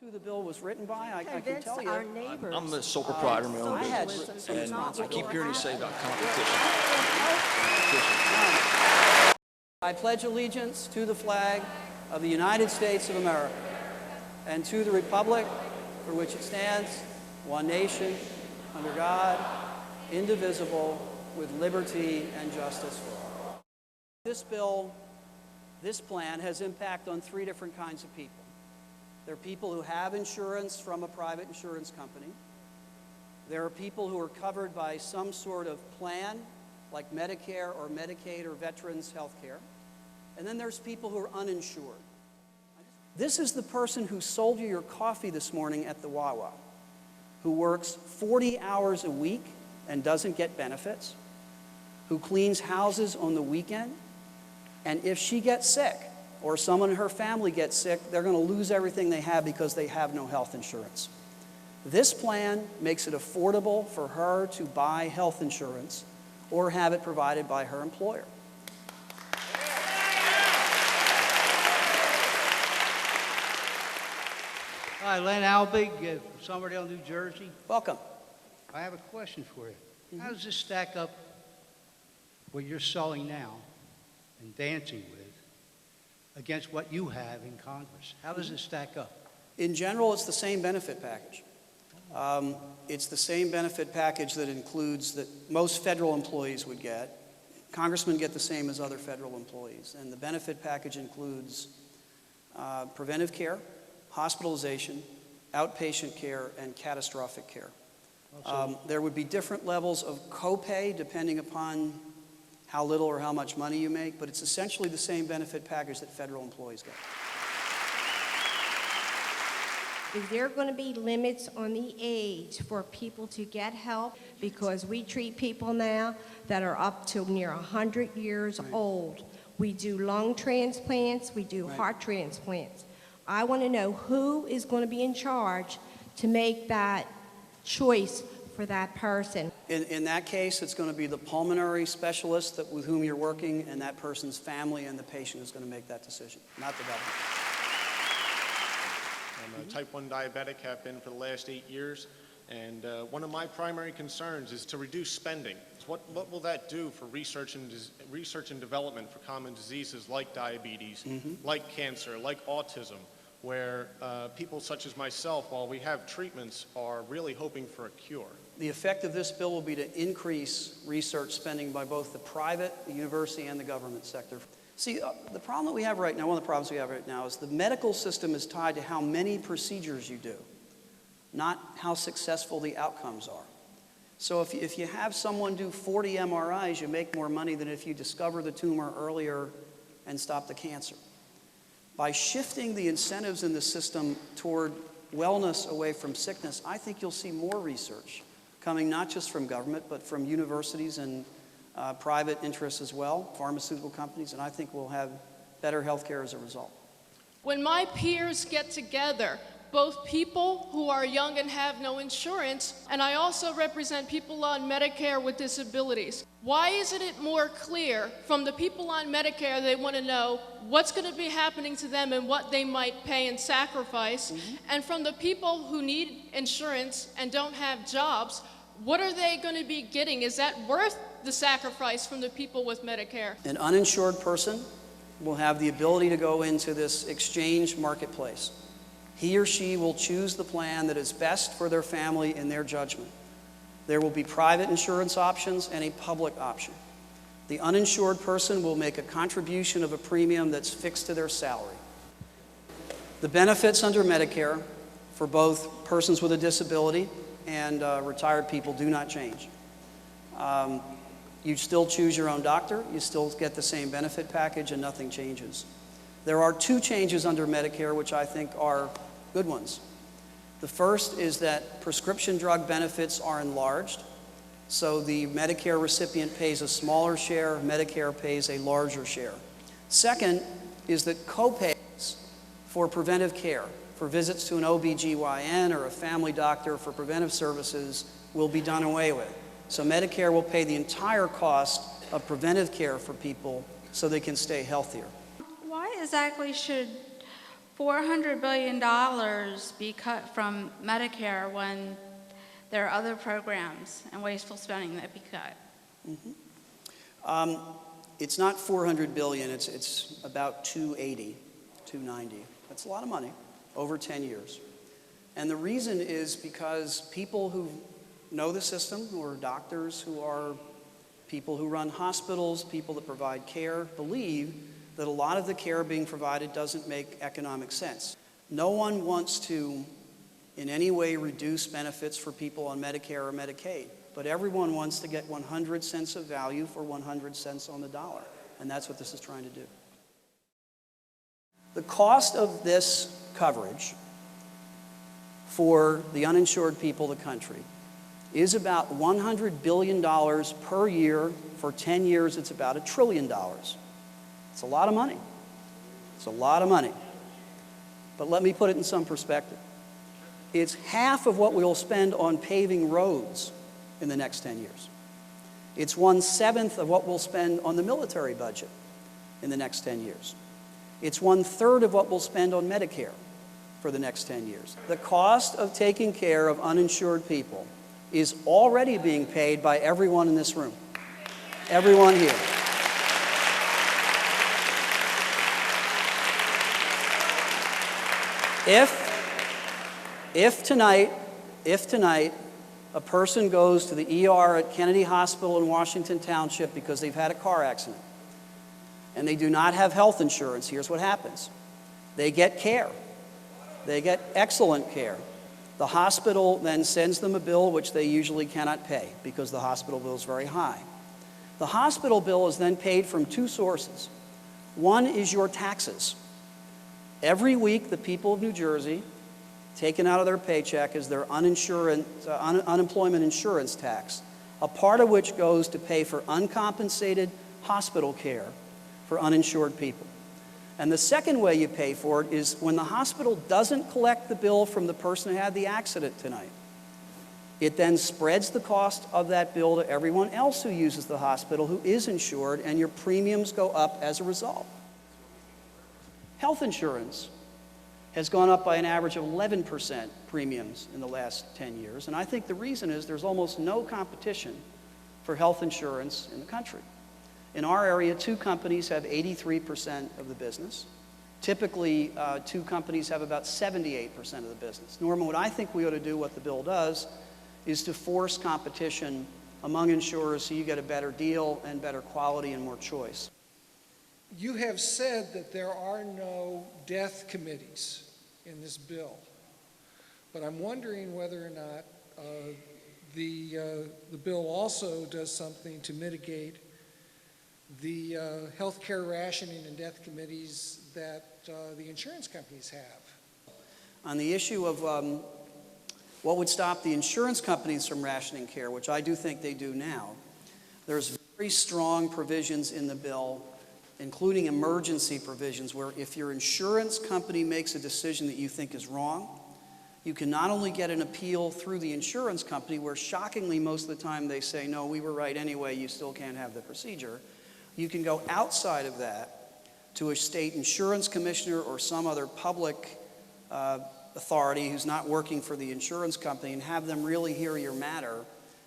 Who the bill was written by, I can tell you. Our neighbors. I'm the sole proprietor of my own had business, some and I keep hearing you say about competition. I pledge allegiance to the flag of the United States of America and to the republic for which it stands, one nation, under God, indivisible, with liberty and justice for all. This plan has impact on three different kinds of people. There are people who have insurance from a private insurance company. There are people who are covered by some sort of plan, like Medicare or Medicaid or Veterans Health Care. And then there's people who are uninsured. This is the person who sold you your coffee this morning at the Wawa, who works 40 hours a week and doesn't get benefits, who cleans houses on the weekend, and if she gets sick or someone in her family gets sick, they're going to lose everything they have because they have no health insurance. This plan makes it affordable for her to buy health insurance or have it provided by her employer. Hi, Len Albig, from Somerdale, New Jersey. Welcome. I have a question for you. How does this stack up what you're selling now and dancing with against what you have in Congress? How does it stack up? In general, it's the same benefit package. It's the same benefit package that includes that most federal employees would get. Congressmen get the same as other federal employees. And the benefit package includes preventive care, hospitalization, outpatient care, and catastrophic care. There would be different levels of copay depending upon how little or how much money you make, but it's essentially the same benefit package that federal employees get. Is there going to be limits on the age for people to get help? Because we treat people now that are up to near 100 years old. We do lung transplants, we do heart transplants. I want to know who is going to be in charge to make that choice for that person. In that case, it's going to be the pulmonary specialist with whom you're working, and that person's family and the patient is going to make that decision, not the government. I'm a type 1 diabetic, have been for the last 8 years, and one of my primary concerns is to reduce spending. What will that do for research and development for common diseases like diabetes, like cancer, like autism, where people such as myself, while we have treatments, are really hoping for a cure? The effect of this bill will be to increase research spending by both the private, the university, and the government sector. See, the problem that we have right now, one of the problems we have right now is the medical system is tied to how many procedures you do, not how successful the outcomes are. So if you have someone do 40 MRIs, you make more money than if you discover the tumor earlier and stop the cancer. By shifting the incentives in the system toward wellness away from sickness, I think you'll see more research coming not just from government, but from universities and private interests as well, pharmaceutical companies, and I think we'll have better health care as a result. When my peers get together, both people who are young and have no insurance, and I also represent people on Medicare with disabilities. Why isn't it more clear from the people on Medicare, they want to know what's going to be happening to them and what they might pay and sacrifice, and from the people who need insurance and don't have jobs, what are they going to be getting? Is that worth the sacrifice from the people with Medicare? An uninsured person will have the ability to go into this exchange marketplace. He or she will choose the plan that is best for their family in their judgment. There will be private insurance options and a public option. The uninsured person will make a contribution of a premium that's fixed to their salary. The benefits under Medicare for both persons with a disability and retired people do not change. You still choose your own doctor, you still get the same benefit package, and nothing changes. There are two changes under Medicare which I think are good ones. The first is that prescription drug benefits are enlarged, so the Medicare recipient pays a smaller share, Medicare pays a larger share. Second is that copays for preventive care, for visits to an OB/GYN or a family doctor for preventive services, will be done away with. So Medicare will pay the entire cost of preventive care for people so they can stay healthier. Why exactly should $400 billion be cut from Medicare when there are other programs and wasteful spending that be cut? It's not 400 billion, it's about 280, 290. That's a lot of money over 10 years. And the reason is because people who know the system, who are doctors, who are people who run hospitals, people that provide care, believe that a lot of the care being provided doesn't make economic sense. No one wants to in any way reduce benefits for people on Medicare or Medicaid, but everyone wants to get 100 cents of value for 100 cents on the dollar, and that's what this is trying to do. The cost of this coverage for the uninsured people of the country is about $100 billion per year. For 10 years, it's about $1 trillion. It's a lot of money. It's a lot of money. But let me put it in some perspective. It's half of what we'll spend on paving roads in the next 10 years. It's 1/7 of what we'll spend on the military budget in the next 10 years. It's 1/3 of what we'll spend on Medicare for the next 10 years. The cost of taking care of uninsured people is already being paid by everyone in this room. Everyone here. If tonight a person goes to the ER at Kennedy Hospital in Washington Township because they've had a car accident and they do not have health insurance, here's what happens. They get care. They get excellent care. The hospital then sends them a bill which they usually cannot pay because the hospital bill is very high. The hospital bill is then paid from two sources. One is your taxes. Every week, the people of New Jersey, taken out of their paycheck, is their unemployment insurance tax, a part of which goes to pay for uncompensated hospital care for uninsured people. And the second way you pay for it is when the hospital doesn't collect the bill from the person who had the accident tonight. It then spreads the cost of that bill to everyone else who uses the hospital who is insured, and your premiums go up as a result. Health insurance has gone up by an average of 11% premiums in the last 10 years, and I think the reason is there's almost no competition for health insurance in the country. In our area, 2 companies have 83% of the business. Typically, 2 companies have about 78% of the business. Norman, what I think we ought to do, what the bill does, is to force competition among insurers so you get a better deal and better quality and more choice. You have said that there are no death committees in this bill, but I'm wondering whether or not the bill also does something to mitigate the health care rationing and death committees that the insurance companies have. On the issue of what would stop the insurance companies from rationing care, which I do think they do now, there's very strong provisions in the bill, including emergency provisions, where if your insurance company makes a decision that you think is wrong, you can not only get an appeal through the insurance company, where shockingly most of the time they say, no, we were right anyway, you still can't have the procedure. You can go outside of that to a state insurance commissioner or some other public authority who's not working for the insurance company and have them really hear your matter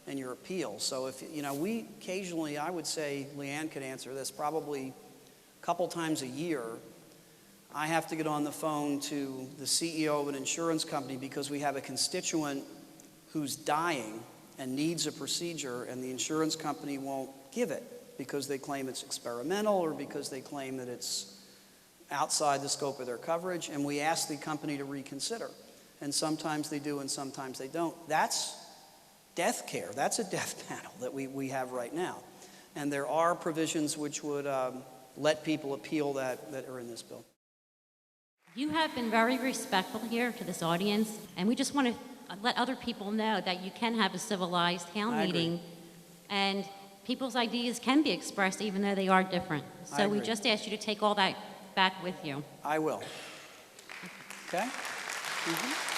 and your appeal. So if, we occasionally, I would say, Leanne could answer this, probably a couple times a year, I have to get on the phone to the CEO of an insurance company because we have a constituent who's dying and needs a procedure, and the insurance company won't give it because they claim it's experimental or because they claim that it's outside the scope of their coverage, and we ask the company to reconsider. And sometimes they do and sometimes they don't. That's death care. That's a death panel that we have right now. And there are provisions which would let people appeal that are in this bill. You have been very respectful here to this audience, and we just want to let other people know that you can have a civilized town meeting, and people's ideas can be expressed even though they are different. So we just ask you to take all that back with you. I will. Okay? Mm-hmm.